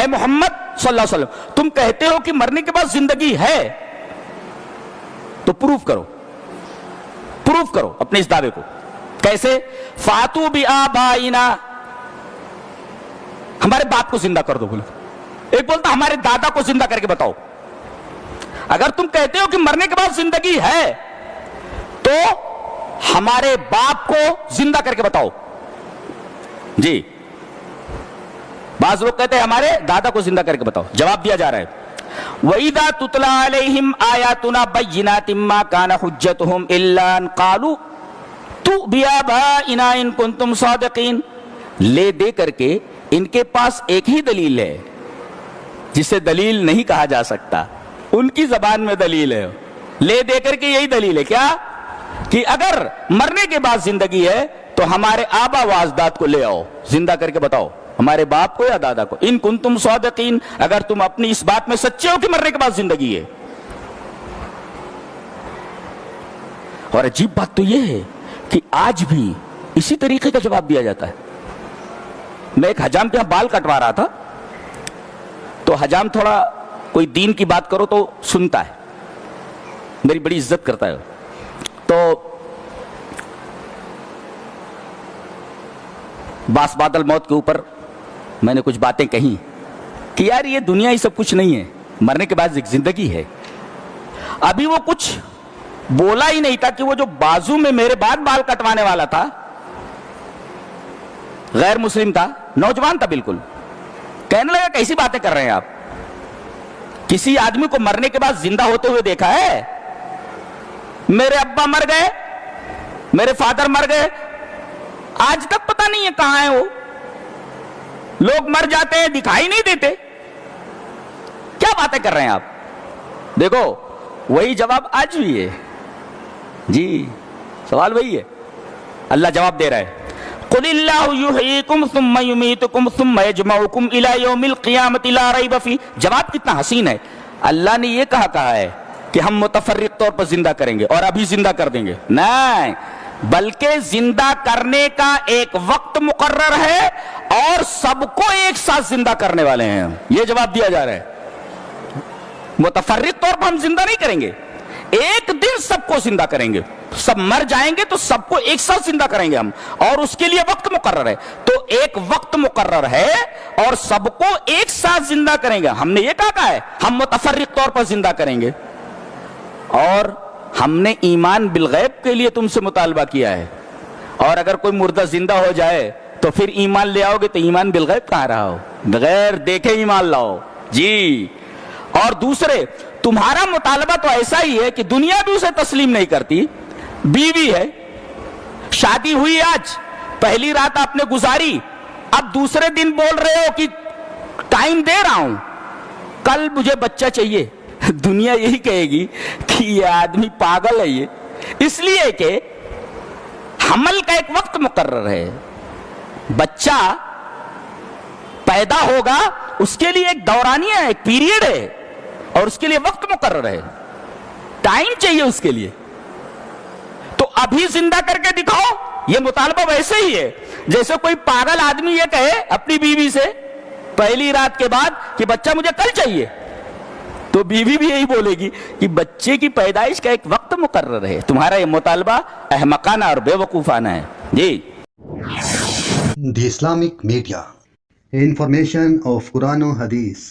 محمد صلی اللہ علیہ وسلم تم کہتے ہو کہ مرنے کے بعد زندگی ہے، تو پروف کرو اپنے اس دعوے کو. کیسے؟ فاتو بآبائنا، ہمارے باپ کو زندہ کر دو. بولے ایک بولتا ہمارے دادا کو زندہ کر کے بتاؤ. اگر تم کہتے ہو کہ مرنے کے بعد زندگی ہے تو ہمارے باپ کو زندہ کر کے بتاؤ. جی بعض لوگ کہتے ہیں ہمارے دادا کو زندہ کر کے بتاؤ. جواب دیا جا رہا ہے وَإِذَا تُتْلَى عَلَيْهِمْ آيَاتُنَا بَيِّنَاتٍ مَا كَانَ حُجَّتُهُمْ إِلَّا أَن قَالُوا ائْتُوا بِآبَائِنَا إِن كُنتُمْ صَادِقِينَ. لے دے کر کے ان کے پاس ایک ہی دلیل ہے جسے دلیل نہیں کہا جا سکتا. ان کی زبان میں دلیل ہے، لے دے کر کے یہی دلیل ہے. کیا؟ کہ اگر مرنے کے بعد زندگی ہے تو ہمارے آبا و اجداد کو لے آؤ، زندہ کر کے بتاؤ، ہمارے باپ کو یا دادا کو. ان کنتم صادقین، اگر تم اپنی اس بات میں سچے ہو کہ مرنے کے بعد زندگی ہے. اور عجیب بات تو یہ ہے کہ آج بھی اسی طریقے کا جواب دیا جاتا ہے. میں ایک حجام کے یہاں بال کٹوا رہا تھا، تو حجام تھوڑا کوئی دین کی بات کرو تو سنتا ہے، میری بڑی عزت کرتا ہے. تو باس بادل موت کے اوپر میں نے کچھ باتیں کہیں کہ یار یہ دنیا ہی سب کچھ نہیں ہے، مرنے کے بعد ایک زندگی ہے. ابھی وہ کچھ بولا ہی نہیں تھا کہ وہ جو بازو میں میرے بعد بال کٹوانے والا تھا غیر مسلم تھا، نوجوان تھا بالکل. کہنے لگا کیسی باتیں کر رہے ہیں آپ؟ کسی آدمی کو مرنے کے بعد زندہ ہوتے ہوئے دیکھا ہے؟ میرے ابا مر گئے، میرے فادر مر گئے، آج تک پتہ نہیں ہے کہاں ہیں وہ. لوگ مر جاتے ہیں دکھائی نہیں دیتے. کیا باتیں کر رہے ہیں آپ؟ دیکھو وہی جواب آج بھی ہے. جی سوال وہی ہے. اللہ جواب دے رہا ہے قُلِ اللَّهُ يُحْيِيكُمْ ثُمَّ يُمِيتُكُمْ ثُمَّ يَجْمَعُكُمْ إِلَى يَوْمِ الْقِيَامَةِ لَا رَيْبَ فِيهِ. جواب کتنا حسین ہے. اللہ نے یہ کہا ہے کہ ہم متفرق طور پر زندہ کریں گے اور ابھی زندہ کر دیں گے. نہیں، بلکہ زندہ کرنے کا ایک وقت مقرر ہے اور سب کو ایک ساتھ زندہ کرنے والے ہیں. یہ جواب دیا جا رہا ہے. متفرق طور پر ہم زندہ نہیں کریں گے، ایک دن سب کو زندہ کریں گے. سب مر جائیں گے تو سب کو ایک ساتھ زندہ کریں گے ہم، اور اس کے لیے وقت مقرر ہے. تو ایک وقت مقرر ہے اور سب کو ایک ساتھ زندہ کریں گے. ہم نے یہ کہا ہے ہم متفرق طور پر زندہ کریں گے، اور ہم نے ایمان بالغیب کے لیے تم سے مطالبہ کیا ہے. اور اگر کوئی مردہ زندہ ہو جائے تو پھر ایمان لے آؤ گے تو ایمان بالغیب کہاں رہا ہو، بغیر دیکھے ایمان لاؤ. جی اور دوسرے تمہارا مطالبہ تو ایسا ہی ہے کہ دنیا بھی اسے تسلیم نہیں کرتی. بیوی ہے، شادی ہوئی، آج پہلی رات آپ نے گزاری، اب دوسرے دن بول رہے ہو کہ ٹائم دے رہا ہوں، کل مجھے بچہ چاہیے. دنیا یہی کہے گی کہ یہ آدمی پاگل ہے. یہ اس لیے کہ حمل کا ایک وقت مقرر ہے. بچہ پیدا ہوگا، اس کے لیے ایک دورانیہ ہے، ایک پیریڈ ہے، اور اس کے لیے وقت مقرر ہے، ٹائم چاہیے اس کے لیے. تو ابھی زندہ کر کے دکھاؤ. یہ مطالبہ ویسے ہی ہے جیسے کوئی پاگل آدمی یہ کہے اپنی بیوی سے پہلی رات کے بعد کہ بچہ مجھے کل چاہیے، تو بیوی بھی یہی بولے گی کہ بچے کی پیدائش کا ایک وقت مقرر ہے. تمہارا یہ مطالبہ احمقانہ اور بے وقوفانہ ہے. جی The Islamic Media, information of Quran and Hadith.